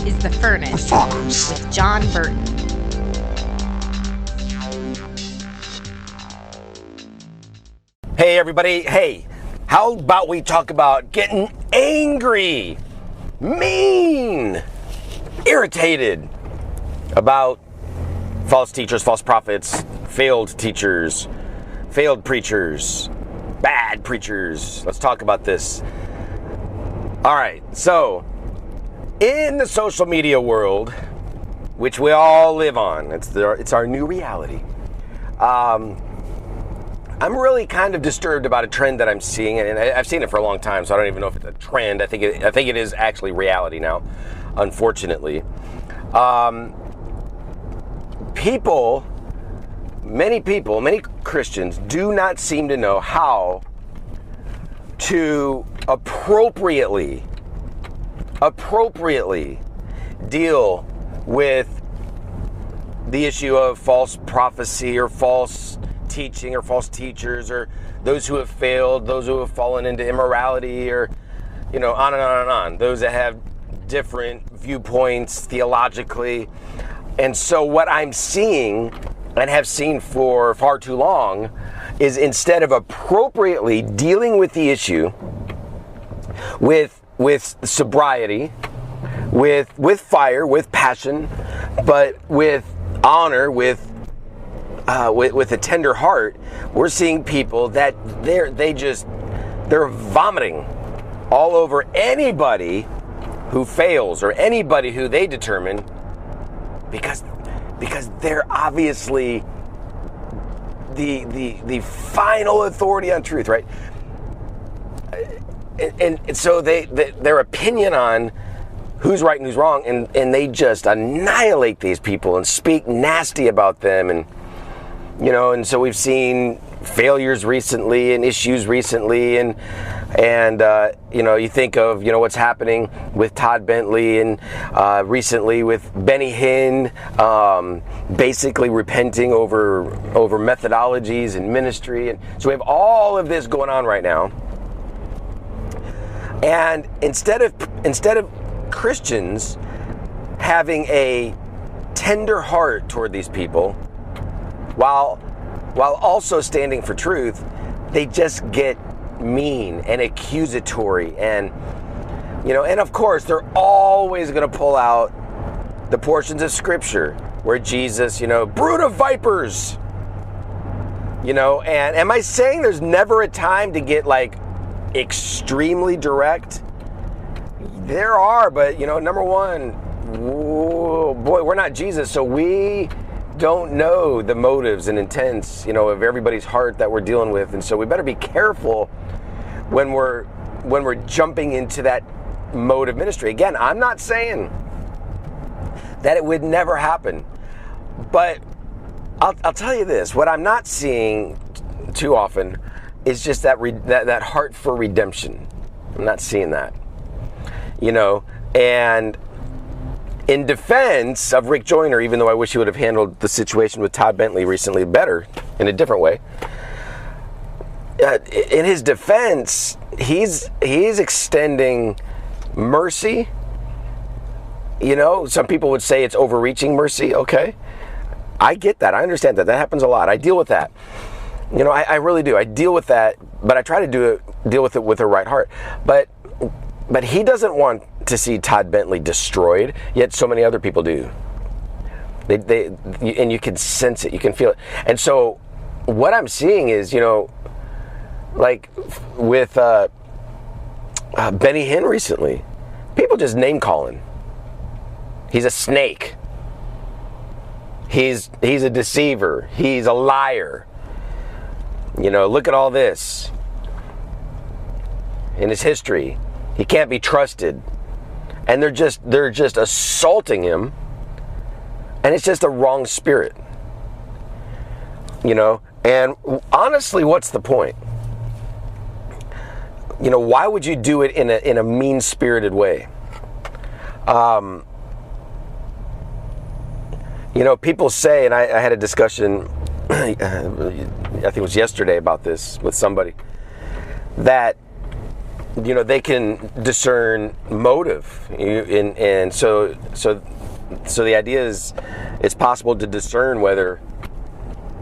is The Furnace with John Burton. Hey everybody, hey, how about we talk about getting angry, mean, irritated about false teachers, false prophets, failed teachers, failed preachers, bad preachers. Let's talk about this. All right, so in the social media world, which we all live on, it's our new reality. I'm really kind of disturbed about a trend that I'm seeing, and I've seen it for a long time, so I don't even know if it's a trend. I think it is actually reality now, unfortunately. Many Christians do not seem to know how to appropriately deal with the issue of false prophecy or false teaching or false teachers or those who have failed, those who have fallen into immorality, or on and on and on, those that have different viewpoints theologically. And so what I'm seeing and have seen for far too long is, instead of appropriately dealing with the issue with sobriety, with fire, with passion, but with honor, with a tender heart, we're seeing people that they're vomiting all over anybody who fails or anybody who they determine, because they're obviously the final authority on truth, right? And so their opinion on who's right and who's wrong, and they just annihilate these people and speak nasty about them, and so we've seen failures recently and issues recently, and you think of what's happening with Todd Bentley, and recently with Benny Hinn, basically repenting over methodologies and ministry, and so we have all of this going on right now. And instead of Christians having a tender heart toward these people, while also standing for truth, they just get mean and accusatory, and of course they're always going to pull out the portions of Scripture where Jesus, brood of vipers, and am I saying there's never a time to get extremely direct? There are, but number one, boy, we're not Jesus, so we don't know the motives and intents, of everybody's heart that we're dealing with, and so we better be careful when we're jumping into that mode of ministry. Again, I'm not saying that it would never happen, but I'll tell you this: what I'm not seeing too often is just that heart for redemption. I'm not seeing that, and in defense of Rick Joyner, even though I wish he would have handled the situation with Todd Bentley recently better, in a different way, in his defense, he's extending mercy. Some people would say it's overreaching mercy. Okay, I get that. I understand that. That happens a lot. I deal with that. I really do. I deal with that, but I try to deal with it with a right heart. But he doesn't want to see Todd Bentley destroyed, yet so many other people do. And you can sense it, you can feel it. And so what I'm seeing is, with Benny Hinn recently, people just name calling. He's a snake. He's a deceiver. He's a liar. Look at all this in his history. He can't be trusted. And they're just assaulting him, and it's just a wrong spirit. And honestly, what's the point? Why would you do it in a mean-spirited way? People say, and I had a discussion, I think it was yesterday, about this with somebody, that they can discern motive, and so the idea is it's possible to discern whether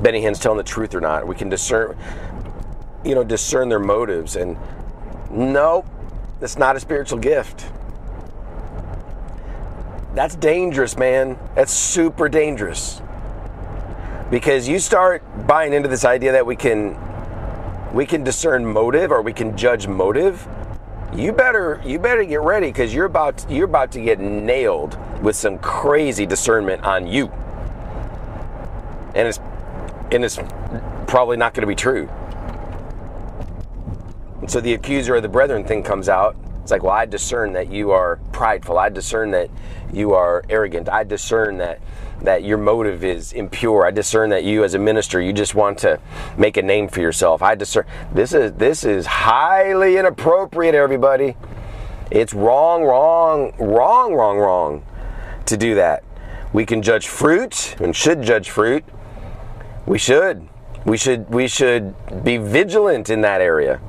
Benny Hinn's telling the truth or not. We can discern their motives, and no, it's not a spiritual gift. That's dangerous, man. That's super dangerous. Because you start buying into this idea that we can discern motive, or we can judge motive. You better get ready, because you're about to get nailed with some crazy discernment on you. And it's probably not going to be true. And so the accuser of the brethren thing comes out. It's like, well, I discern that you are prideful. I discern that you are arrogant. I discern that your motive is impure. I discern that you, as a minister, you just want to make a name for yourself. I discern. This is highly inappropriate, everybody. It's wrong to do that. We can judge fruit and should judge fruit. We should be vigilant in that area.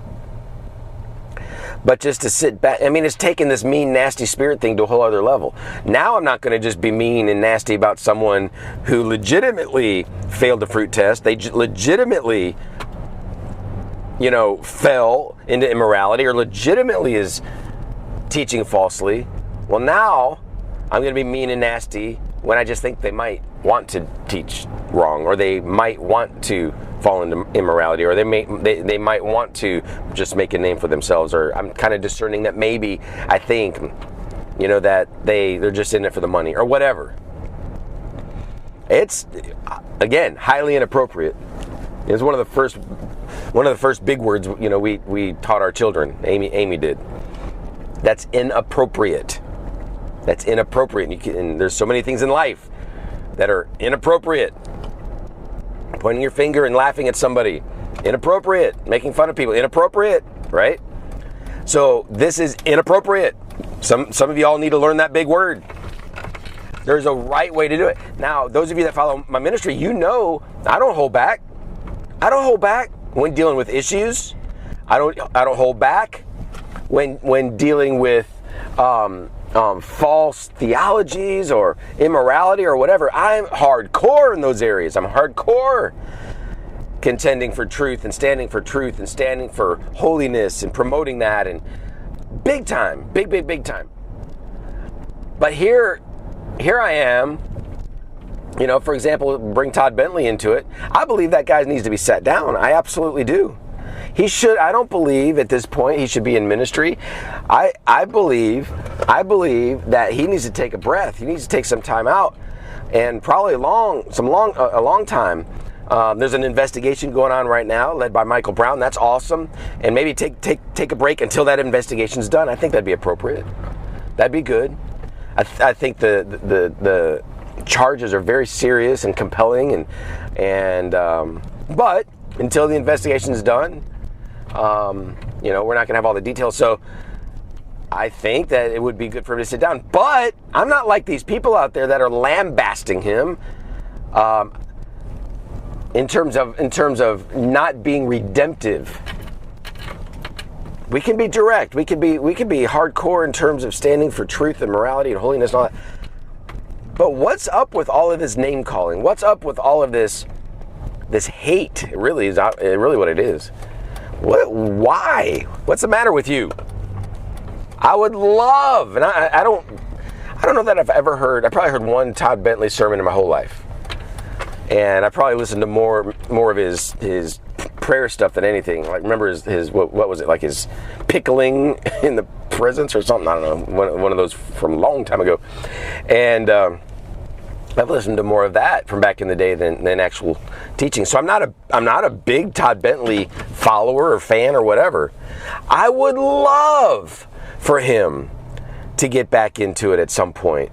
But just to sit back, it's taking this mean, nasty spirit thing to a whole other level. Now I'm not going to just be mean and nasty about someone who legitimately failed the fruit test. They legitimately, fell into immorality, or legitimately is teaching falsely. Well, now I'm going to be mean and nasty when I just think they might want to teach wrong, or they might want to fall into immorality, or they might want to just make a name for themselves, or I'm kind of discerning that maybe I think, that they're just in it for the money or whatever. It's, again, highly inappropriate. It's one of the first big words we taught our children. Amy did. That's inappropriate. That's inappropriate. And there's so many things in life that are inappropriate. Pointing your finger and laughing at somebody, inappropriate. Making fun of people, inappropriate, right? So this is inappropriate. Some of y'all need to learn that big word. There's a right way to do it. Now, those of you that follow my ministry, I don't hold back. I don't hold back when dealing with issues. I don't hold back when dealing with false theologies or immorality or whatever. I'm hardcore in those areas. I'm hardcore contending for truth and standing for truth and standing for holiness and promoting that, and big time, big time. But here I am, for example, bring Todd Bentley into it. I believe that guy needs to be sat down. I absolutely do. I don't believe at this point he should be in ministry. I believe that he needs to take a breath. He needs to take some time out, and probably a long time. There's an investigation going on right now led by Michael Brown. That's awesome. And maybe take a break until that investigation's done. I think that'd be appropriate. That'd be good. I think the charges are very serious and compelling, but until the investigation's done, we're not going to have all the details. So I think that it would be good for him to sit down. But I'm not like these people out there that are lambasting him in terms of not being redemptive. We can be direct. We can be hardcore in terms of standing for truth and morality and holiness and all that. But what's up with all of this name calling? What's up with all of this hate? It really is what it is. Why? What's the matter with you? I would love, and I don't know that I've ever heard. I probably heard one Todd Bentley sermon in my whole life, and I probably listened to more of his prayer stuff than anything. Like, remember his what was it, like his pickling in the presence or something? I don't know, one of those from a long time ago, and I've listened to more of that from back in the day than actual teaching. So I'm not a big Todd Bentley follower or fan or whatever. I would love for him to get back into it at some point.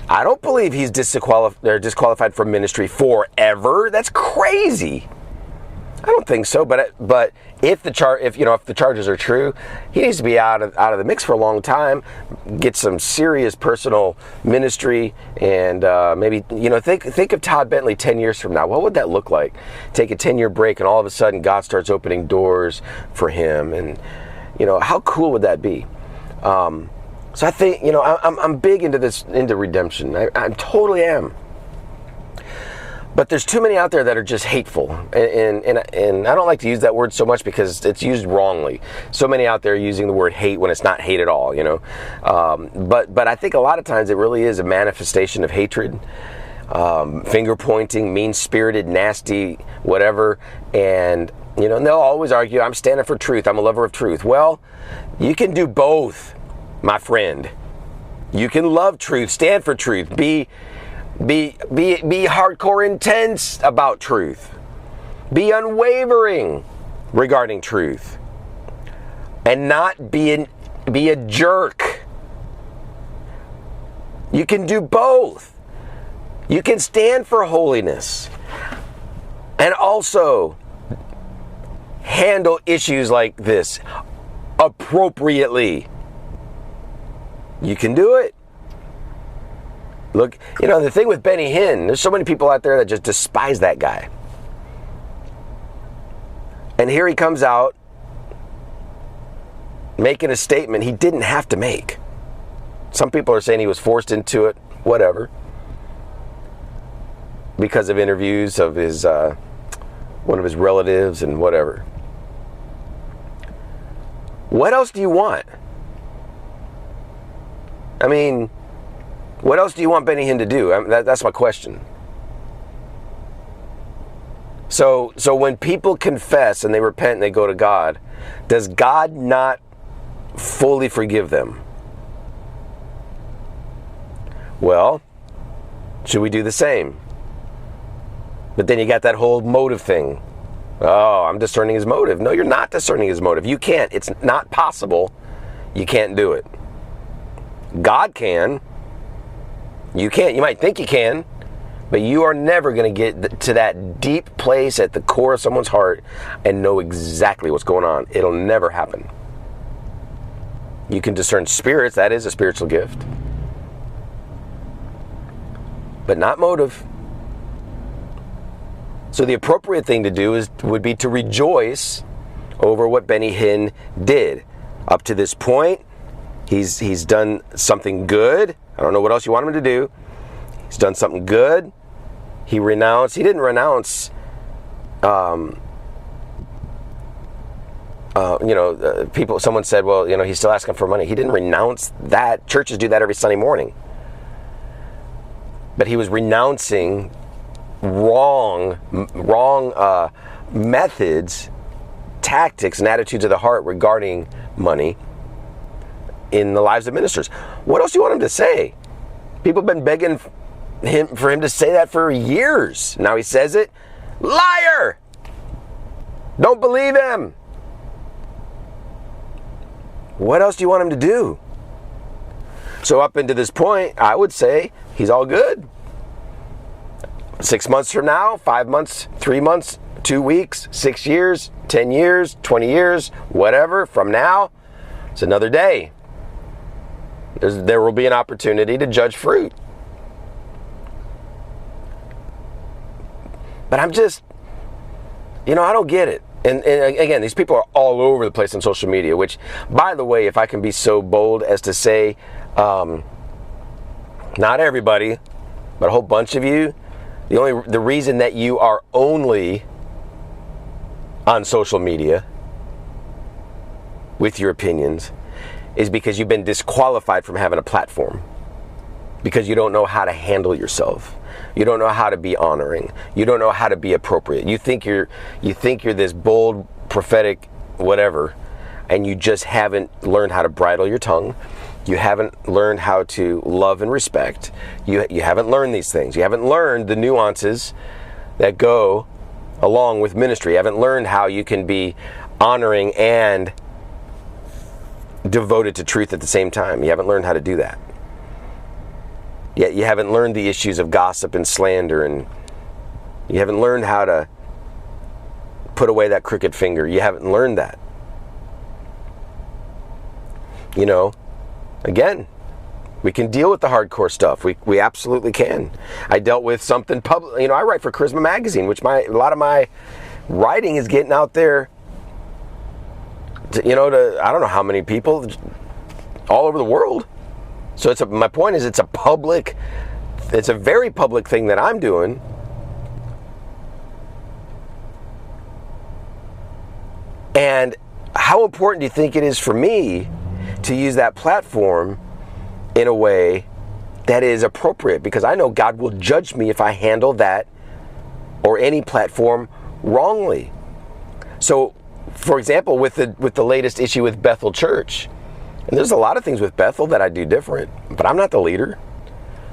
I don't believe he's disqualified from ministry forever. That's crazy. I don't think so. But if the charges are true, he needs to be out of the mix for a long time. Get some serious personal ministry, and maybe think of Todd Bentley 10 years from now. What would that look like? Take a 10-year break, and all of a sudden God starts opening doors for him, and how cool would that be? So I think, I'm big into redemption. I totally am. But there's too many out there that are just hateful, and I don't like to use that word so much because it's used wrongly. So many out there using the word hate when it's not hate at all, But I think a lot of times it really is a manifestation of hatred, finger pointing, mean-spirited, nasty, whatever. And they'll always argue, I'm standing for truth. I'm a lover of truth. Well, you can do both, my friend. You can love truth, stand for truth, be hardcore intense about truth. Be unwavering regarding truth. And not be a jerk. You can do both. You can stand for holiness and also handle issues like this appropriately. You can do it. Look, the thing with Benny Hinn, there's so many people out there that just despise that guy. And here he comes out making a statement he didn't have to make. Some people are saying he was forced into it, whatever, because of interviews of his one of his relatives and whatever. What else do you want? I mean, what else do you want Benny Hinn to do? That's my question. So when people confess and they repent and they go to God, does God not fully forgive them? Well, should we do the same? But then you got that whole motive thing. Oh, I'm discerning his motive. No, you're not discerning his motive. You can't. It's not possible. You can't do it. God can. You can't. You might think you can, but you are never going to get to that deep place at the core of someone's heart and know exactly what's going on. It'll never happen. You can discern spirits. That is a spiritual gift. But not motive. So the appropriate thing to do would be to rejoice over what Benny Hinn did. Up to this point, he's done something good. I don't know what else you want him to do. He's done something good. He didn't renounce, people, someone said, well, he's still asking for money. He didn't renounce that. Churches do that every Sunday morning. But he was renouncing wrong methods, tactics, and attitudes of the heart regarding money in the lives of ministers. What else do you want him to say? People have been begging for him to say that for years. Now he says it. Liar! Don't believe him. What else do you want him to do? So up into this point, I would say he's all good. 6 months from now, 5 months, 3 months, 2 weeks, 6 years, 10 years, 20 years, whatever, from now, it's another day. There will be an opportunity to judge fruit. But I'm just, I don't get it. And again, these people are all over the place on social media, which, by the way, if I can be so bold as to say, not everybody, but a whole bunch of you, the reason that you are only on social media with your opinions is because you've been disqualified from having a platform, because you don't know how to handle yourself. You don't know how to be honoring. You don't know how to be appropriate. You think you're this bold, prophetic, whatever, and you just haven't learned how to bridle your tongue. You haven't learned how to love and respect. You haven't learned these things. You haven't learned the nuances that go along with ministry. You haven't learned how you can be honoring and devoted to truth at the same time. You haven't learned how to do that. Yet you haven't learned the issues of gossip and slander, and you haven't learned how to put away that crooked finger. You haven't learned that. Again, we can deal with the hardcore stuff. We absolutely can. I dealt with something public. I write for Charisma Magazine, which a lot of my writing is getting out there I don't know how many people all over the world. So my point is, it's a very public thing that I'm doing. And how important do you think it is for me to use that platform in a way that is appropriate? Because I know God will judge me if I handle that or any platform wrongly. So, for example, with the latest issue with Bethel Church, and there's a lot of things with Bethel that I do different, but I'm not the leader.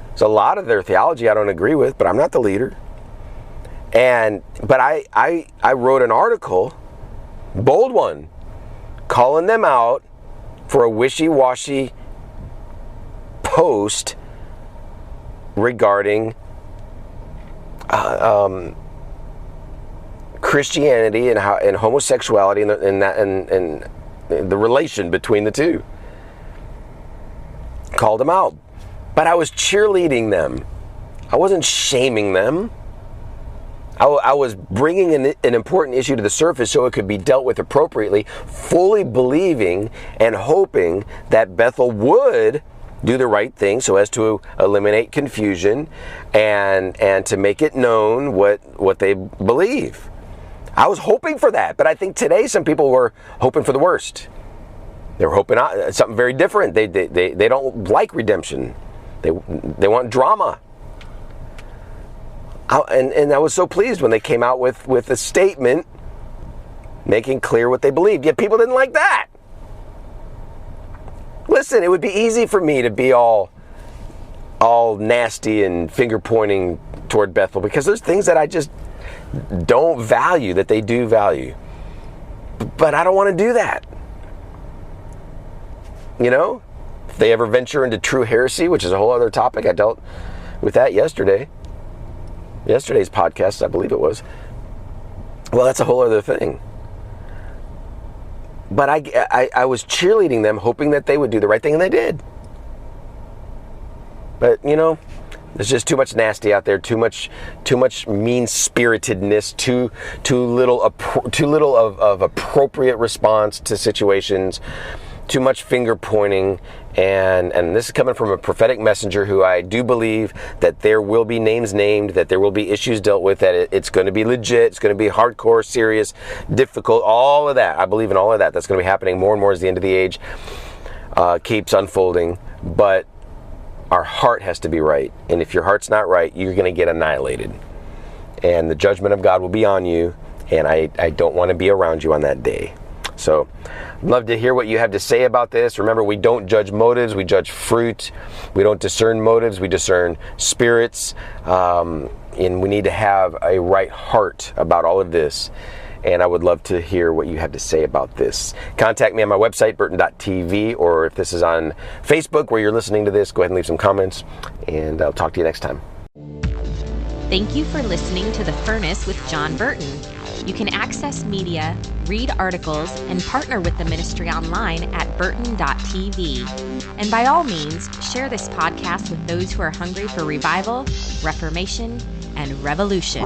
There's a lot of their theology I don't agree with, but I'm not the leader. But I wrote an article, bold one, calling them out for a wishy-washy post regarding Christianity and homosexuality and the relation between the two. Called them out. But I was cheerleading them. I wasn't shaming them. I was bringing an important issue to the surface so it could be dealt with appropriately, fully believing and hoping that Bethel would do the right thing so as to eliminate confusion and to make it known what they believe. I was hoping for that, but I think today some people were hoping for the worst. They were hoping something very different. They don't like redemption. They want drama. And I was so pleased when they came out with a statement making clear what they believed. Yet people didn't like that. Listen, it would be easy for me to be all nasty and finger pointing toward Bethel because there's things that I just don't value that they do value. But I don't want to do that. If they ever venture into true heresy, which is a whole other topic, I dealt with that yesterday's podcast, I believe it was. Well, that's a whole other thing. But I was cheerleading them, hoping that they would do the right thing, and they did. But there's just too much nasty out there, too much mean-spiritedness, too little of appropriate response to situations, too much finger pointing, and this is coming from a prophetic messenger who I do believe that there will be names named, that there will be issues dealt with, that it's going to be legit, it's going to be hardcore, serious, difficult, all of that. I believe in all of that. That's going to be happening more and more as the end of the age keeps unfolding. But our heart has to be right. And if your heart's not right, you're going to get annihilated. And the judgment of God will be on you. And I don't want to be around you on that day. So I'd love to hear what you have to say about this. Remember, we don't judge motives, we judge fruit. We don't discern motives, we discern spirits. And we need to have a right heart about all of this. And I would love to hear what you have to say about this. Contact me on my website, burton.tv, or if this is on Facebook where you're listening to this, go ahead and leave some comments, and I'll talk to you next time. Thank you for listening to The Furnace with John Burton. You can access media, read articles, and partner with the ministry online at burton.tv. And by all means, share this podcast with those who are hungry for revival, reformation, and revolution.